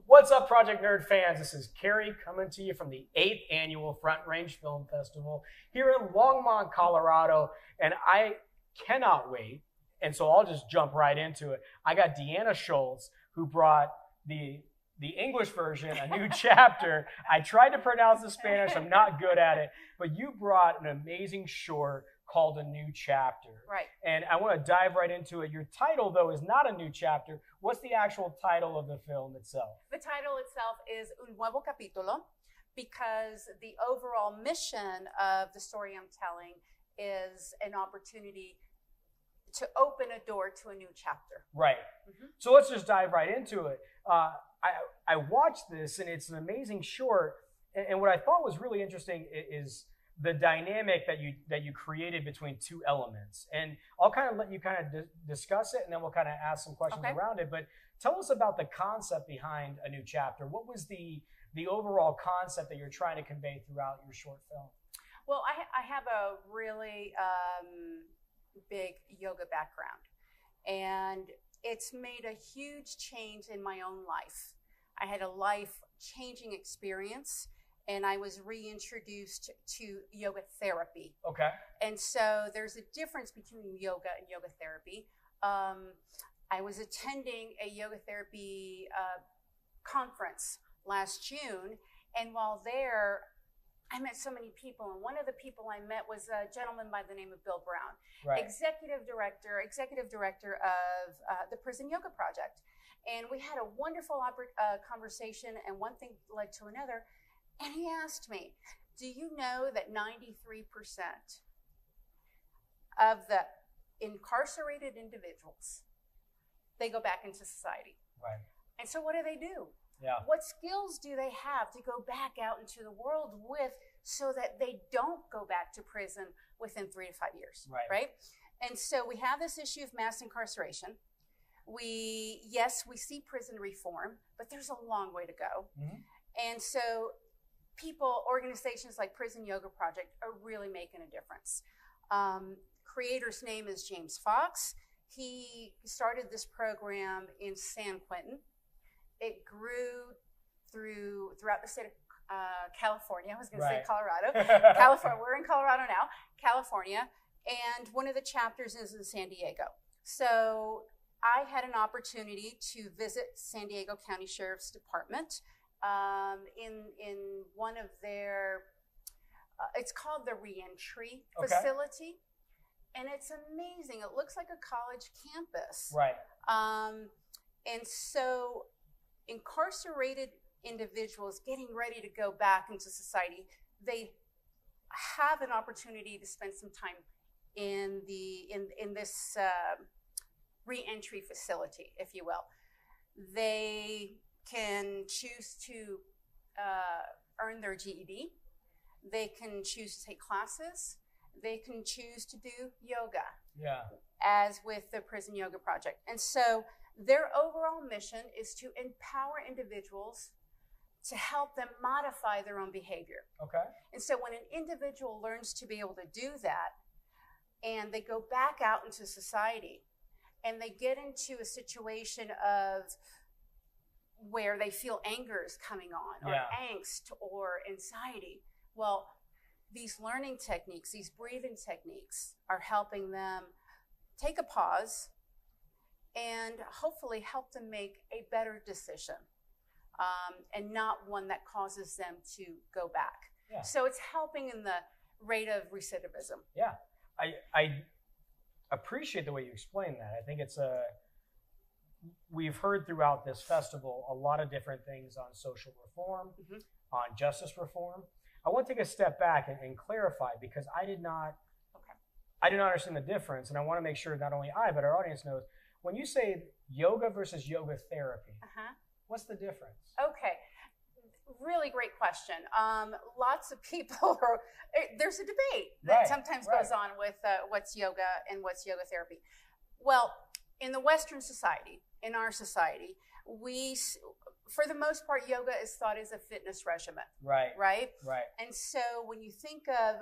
What's up, Project Nerd fans? This is Kerry coming to you from the 8th Annual Front Range Film Festival here in Longmont, Colorado, and I cannot wait, and so I'll just jump right into it. I got Deanna Shultz, who brought the English version, a new chapter. I tried to pronounce the Spanish, I'm not good at it, but you brought an amazing short called A New Chapter. Right. And I want to dive right into it. Your title, though, is not a new chapter. What's the actual title of the film itself? The title itself is Un Nuevo Capítulo, because the overall mission of the story I'm telling is an opportunity to open a door to a new chapter. Right. Mm-hmm. So let's just dive right into it. I watched this, and it's an amazing short. And what I thought was really interesting is the dynamic that you created between two elements. And I'll kind of let you kind of discuss it, and then we'll kind of ask some questions around it. But tell us about the concept behind A New Chapter. What was the overall concept that you're trying to convey throughout your short film? Well, I have a really big yoga background, and it's made a huge change in my own life. I had a life-changing experience, and I was reintroduced to yoga therapy. Okay. And so there's a difference between yoga and yoga therapy. I was attending a yoga therapy conference last June, and while there, I met so many people, and one of the people I met was a gentleman by the name of Bill Brown, right. executive director of the Prison Yoga Project. And we had a wonderful conversation, and one thing led to another. And he asked me, do you know that 93% of the incarcerated individuals, they go back into society? Right. And so what do? Yeah. What skills do they have to go back out into the world with so that they don't go back to prison within 3 to 5 years? Right. And so we have this issue of mass incarceration. We see prison reform, but there's a long way to go. Mm-hmm. And so organizations like Prison Yoga Project are really making a difference. Creator's name is James Fox. He started this program in San Quentin. It grew throughout the state of California. I was going to say Colorado. California. We're in Colorado now. California. And one of the chapters is in San Diego. So I had an opportunity to visit San Diego County Sheriff's Department in one of their, it's called the reentry facility. And it's amazing. It looks like a college campus. Right. And so incarcerated individuals getting ready to go back into society, they have an opportunity to spend some time in this reentry facility, if you will. They can choose to earn their GED. They can choose to take classes. They can choose to do yoga, as with the Prison Yoga Project. And so their overall mission is to empower individuals to help them modify their own behavior. Okay. And so when an individual learns to be able to do that, and they go back out into society, and they get into a situation of where they feel anger is coming on, or angst or anxiety, well, these learning techniques, these breathing techniques are helping them take a pause and hopefully help them make a better decision, and not one that causes them to go back. Yeah. So it's helping in the rate of recidivism. Yeah, I appreciate the way you explain that. I think we've heard throughout this festival a lot of different things on social reform, on justice reform. I want to take a step back and clarify, because I did not understand the difference, and I want to make sure not only I, but our audience knows. When you say yoga versus yoga therapy, what's the difference? Okay, really great question. Lots of people there's a debate that sometimes goes on with what's yoga and what's yoga therapy. Well, in the Western society, in our society, for the most part, yoga is thought as a fitness regimen. Right. And so when you think of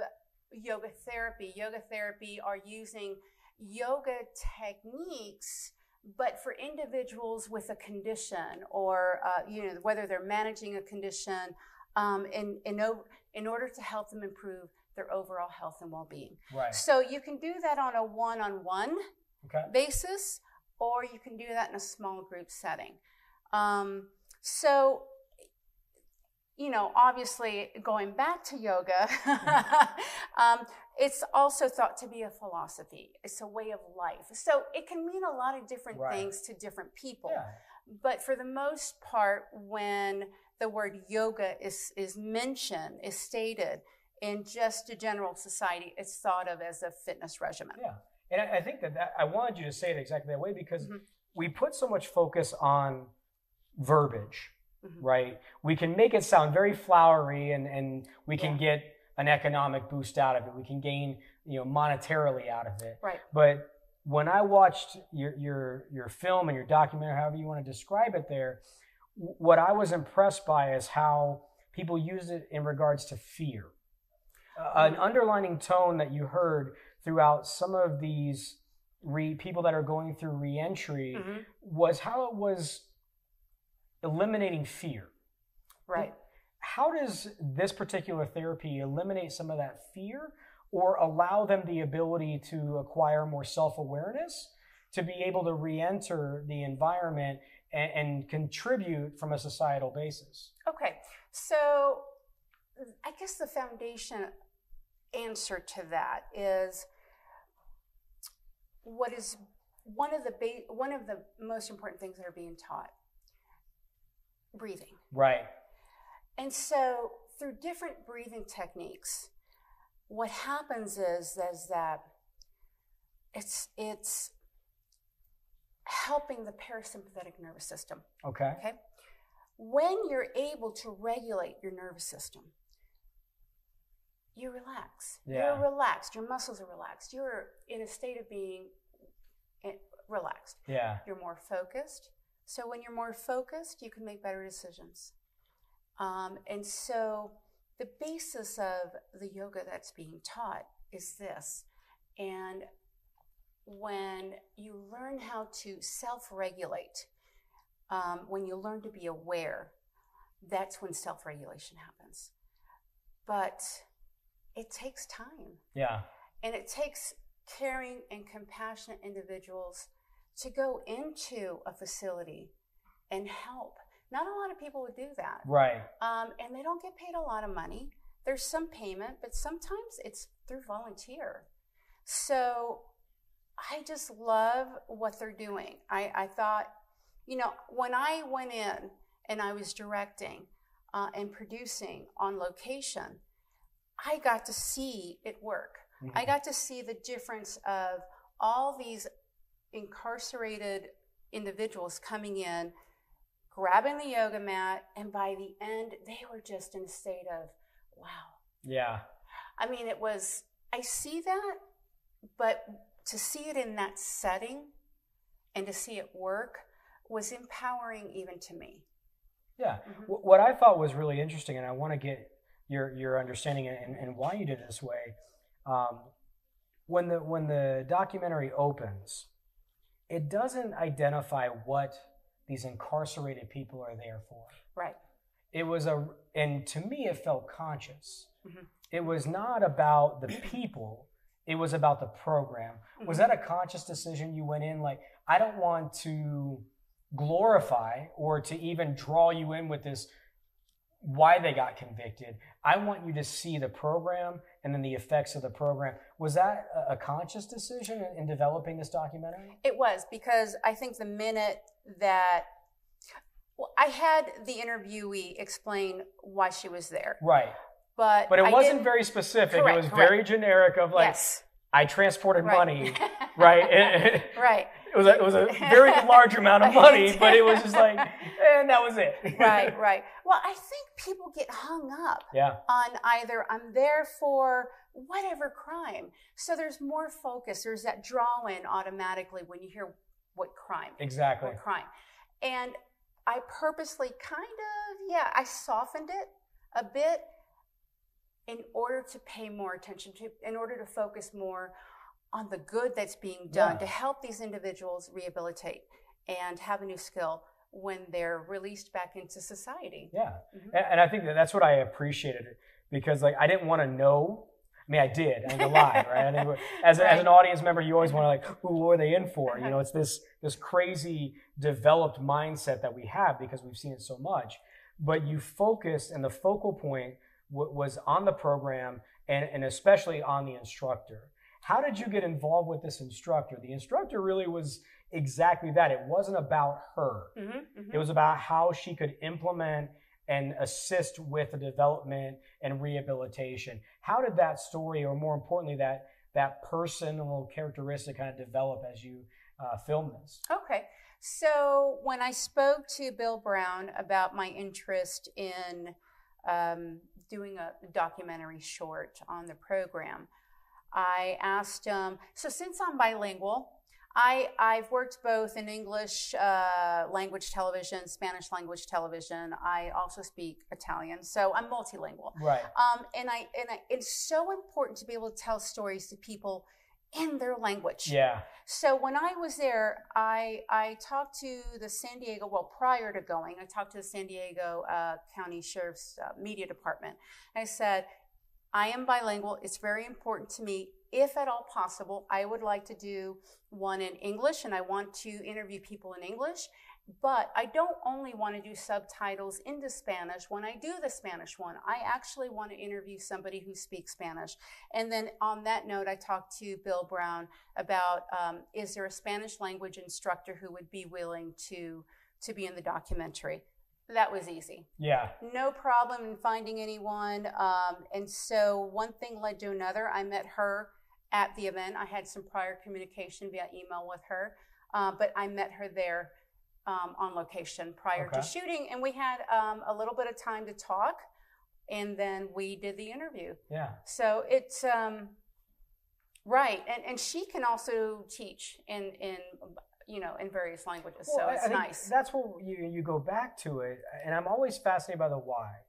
yoga therapy are using yoga techniques But for individuals with a condition, or whether they're managing a condition, in order to help them improve their overall health and well-being. Right. So you can do that on a one-on-one basis, or you can do that in a small group setting. So, obviously going back to yoga, it's also thought to be a philosophy. It's a way of life. So it can mean a lot of different things to different people. Yeah. But for the most part, when the word yoga is mentioned, is stated in just a general society, it's thought of as a fitness regimen. Yeah. And I think that I wanted you to say it exactly that way, because we put so much focus on verbiage, right? We can make it sound very flowery, and we can get an economic boost out of it. We can gain, monetarily out of it. Right. But when I watched your film and your documentary, however you want to describe it there, what I was impressed by is how people use it in regards to fear. An underlining tone that you heard throughout some of these people that are going through reentry was how it was eliminating fear. Right. How does this particular therapy eliminate some of that fear, or allow them the ability to acquire more self-awareness to be able to re-enter the environment and contribute from a societal basis? Okay, so I guess the foundation answer to that is what is one of the most important things that are being taught: breathing. Right. And so through different breathing techniques, what happens is that it's helping the parasympathetic nervous system. Okay. When you're able to regulate your nervous system, you relax. Yeah. You're relaxed. Your muscles are relaxed. You're in a state of being relaxed. Yeah. You're more focused. So when you're more focused, you can make better decisions. And so the basis of the yoga that's being taught is this. And when you learn how to self-regulate, when you learn to be aware, that's when self-regulation happens. But it takes time. Yeah. And it takes caring and compassionate individuals to go into a facility and help. Not a lot of people would do that. Right. And they don't get paid a lot of money. There's some payment, but sometimes it's through volunteer. So I just love what they're doing. I thought, when I went in and I was directing and producing on location, I got to see it work. I got to see the difference of all these incarcerated individuals coming in, grabbing the yoga mat, and by the end, they were just in a state of, wow. Yeah. I mean, I see that, but to see it in that setting and to see it work was empowering even to me. Yeah. What I thought was really interesting, and I want to get your understanding and why you did it this way. When the documentary opens, it doesn't identify what these incarcerated people are there for. Right. And to me, it felt conscious. It was not about the people, it was about the program. Was that a conscious decision? You went in like, I don't want to glorify or to even draw you in with this, why they got convicted. I want you to see the program and then the effects of the program. Was that a conscious decision in developing this documentary? It was, because I think the minute that I had the interviewee explain why she was there. Right. But it wasn't very specific. Correct, it was very generic of like, yes. I transported money, right? Right. It was a very large amount of money, but it was just like, and that was it. Right. Well, I think people get hung up on either I'm there for whatever crime. So there's more focus. There's that draw in automatically when you hear what crime. Exactly. What crime. And I purposely I softened it a bit in order to pay more attention to, in order to focus more on the good that's being done to help these individuals rehabilitate and have a new skill when they're released back into society. Yeah. And I think that's what I appreciated, because like I didn't want to know. I mean, I did. I ain't gonna lie, right? I think as an audience member, you always want to like, ooh, what are they in for? You know, it's this crazy developed mindset that we have because we've seen it so much. But you focused, and the focal point was on the program and especially on the instructor. How did you get involved with this instructor? The instructor really was exactly that. It wasn't about her. It was about how she could implement and assist with the development and rehabilitation. How did that story, or more importantly, that personal characteristic kind of develop as you filmed this? Okay. So when I spoke to Bill Brown about my interest in doing a documentary short on the program, I asked him, so since I'm bilingual, I've worked both in English language television, Spanish language television. I also speak Italian, so I'm multilingual. Right. And it's so important to be able to tell stories to people in their language. Yeah. So when I was there, I talked to the San Diego, well, prior to going, I talked to the San Diego County Sheriff's Media Department. I said, I am bilingual. It's very important to me. If at all possible, I would like to do one in English, and I want to interview people in English. But I don't only want to do subtitles into Spanish. When I do the Spanish one, I actually want to interview somebody who speaks Spanish. And then on that note, I talked to Bill Brown about, is there a Spanish language instructor who would be willing to be in the documentary? That was easy. Yeah. No problem in finding anyone. And so one thing led to another. I met her at the event. I had some prior communication via email with her, but I met her there on location prior to shooting. And we had a little bit of time to talk, and then we did the interview. Yeah. So it's, right. And she can also teach in various languages. Well, so it's nice. That's what you go back to it. And I'm always fascinated by the whys.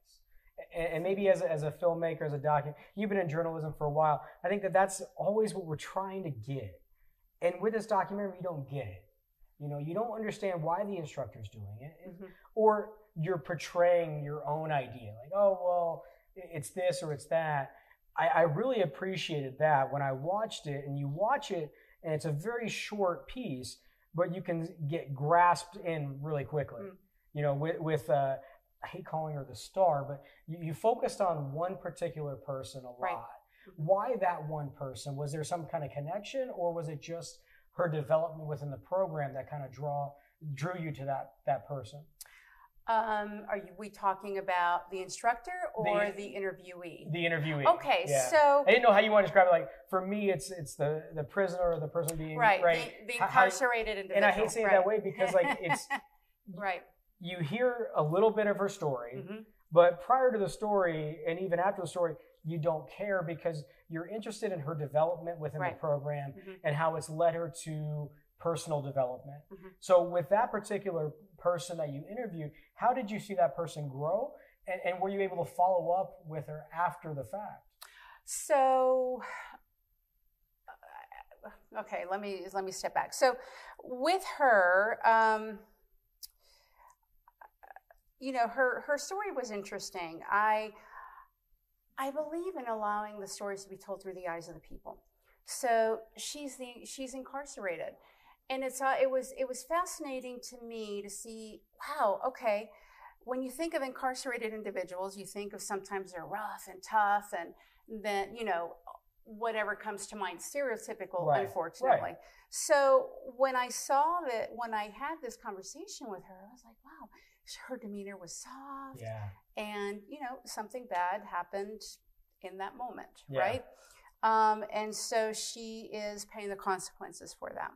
And maybe as a filmmaker, as a document, you've been in journalism for a while. I think that's always what we're trying to get. And with this documentary, you don't get it. You know, you don't understand why the instructor's doing it, or you're portraying your own idea. Like, oh, well, it's this or it's that. I really appreciated that when I watched it, and you watch it, and it's a very short piece, but you can get grasped in really quickly. You know, with I hate calling her the star, but you focused on one particular person a lot. Right. Why that one person? Was there some kind of connection, or was it just her development within the program that kind of drew you to that person? We talking about the instructor or the interviewee? The interviewee. Okay, yeah. so I didn't know how you want to describe it. Like, for me, it's the prisoner or the person being right. The incarcerated individual. And I hate saying it that way because like it's right. You hear a little bit of her story, but prior to the story and even after the story, you don't care because you're interested in her development within the program and how it's led her to personal development. So with that particular person that you interviewed, how did you see that person grow? And were you able to follow up with her after the fact? So, okay, let me step back. So with her, her story was interesting. I believe in allowing the stories to be told through the eyes of the people. So she's incarcerated, and it was fascinating to me to see. Wow, okay. When you think of incarcerated individuals, you think of sometimes they're rough and tough, and then whatever comes to mind, stereotypical, unfortunately. Right. So when I had this conversation with her, I was like, wow. Her demeanor was soft, and something bad happened in that moment, right? And so she is paying the consequences for that.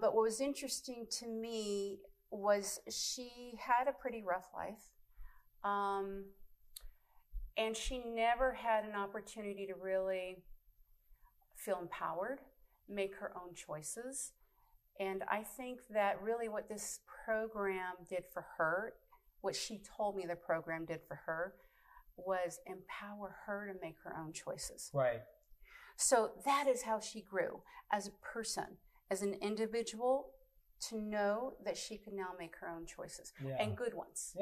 But what was interesting to me was she had a pretty rough life, and she never had an opportunity to really feel empowered, make her own choices. And I think that really what this program did for her, what she told me the program did for her, was empower her to make her own choices. Right. So that is how she grew as a person, as an individual, to know that she could now make her own choices, and good ones,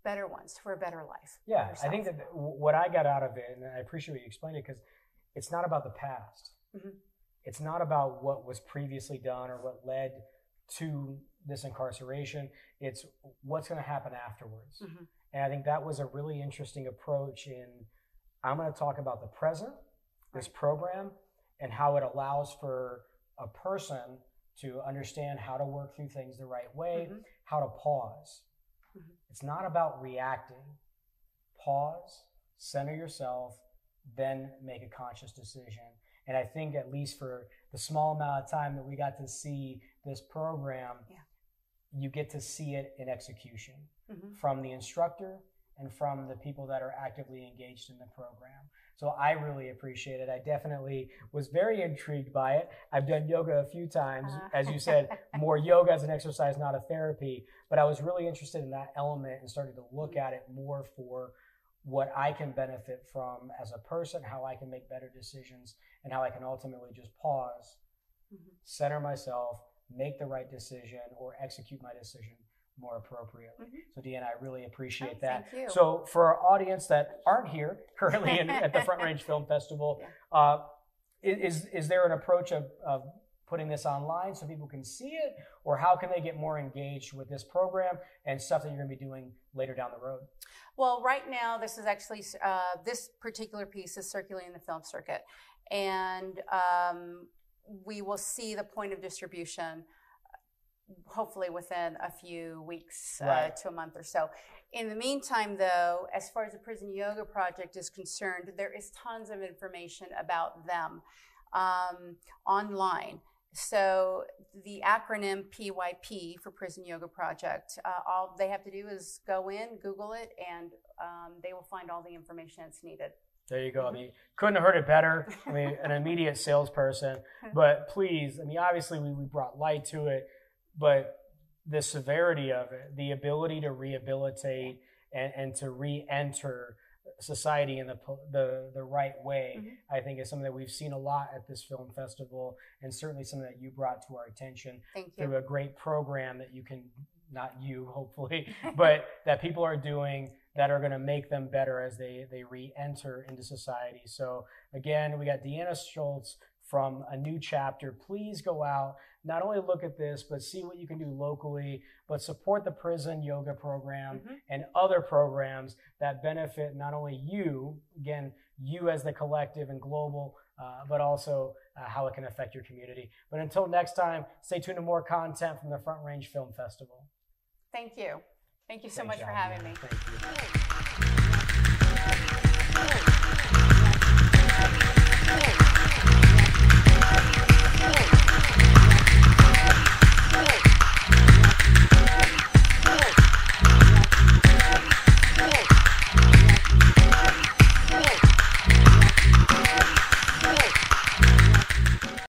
better ones, for a better life. Yeah, I think that what I got out of it, and I appreciate what you explained it, because it's not about the past. It's not about what was previously done or what led to this incarceration. It's what's going to happen afterwards. And I think that was a really interesting approach in, I'm going to talk about the present, this program, and how it allows for a person to understand how to work through things the right way, how to pause. It's not about reacting. Pause, center yourself, then make a conscious decision. And I think, at least for the small amount of time that we got to see this program, you get to see it in execution from the instructor and from the people that are actively engaged in the program. So I really appreciate it. I definitely was very intrigued by it. I've done yoga a few times. As you said, more yoga as an exercise, not a therapy. But I was really interested in that element and started to look at it more for what I can benefit from as a person, how I can make better decisions, and how I can ultimately just pause, center myself, make the right decision, or execute my decision more appropriately. So Deanna, I really appreciate that. Thank you. So for our audience that aren't here currently at the Front Range Film Festival, is there an approach of putting this online so people can see it, or how can they get more engaged with this program and stuff that you're going to be doing later down the road? Well, right now, this is actually, this particular piece is circulating in the film circuit, and we will see the point of distribution hopefully within a few weeks to a month or so. In the meantime, though, as far as the Prison Yoga Project is concerned, there is tons of information about them online. So the acronym PYP for Prison Yoga Project, all they have to do is go in, Google it, and they will find all the information that's needed. There you go. I mean, couldn't have heard it better. I mean, an immediate salesperson. But please, I mean, obviously we brought light to it, but the severity of it, the ability to rehabilitate and to re-enter society in the right way, I think is something that we've seen a lot at this film festival, and certainly something that you brought to our attention through a great program that you can, not you hopefully, but that people are doing that are going to make them better as they re-enter into society. So again, we got Deanna Shultz from A New Chapter. Please go out, not only look at this, but see what you can do locally, but support the prison yoga program and other programs that benefit not only you, again, you as the collective and global, but also how it can affect your community. But until next time, stay tuned to more content from the Front Range Film Festival. Thank you. Thank you so much for having me. Thank you.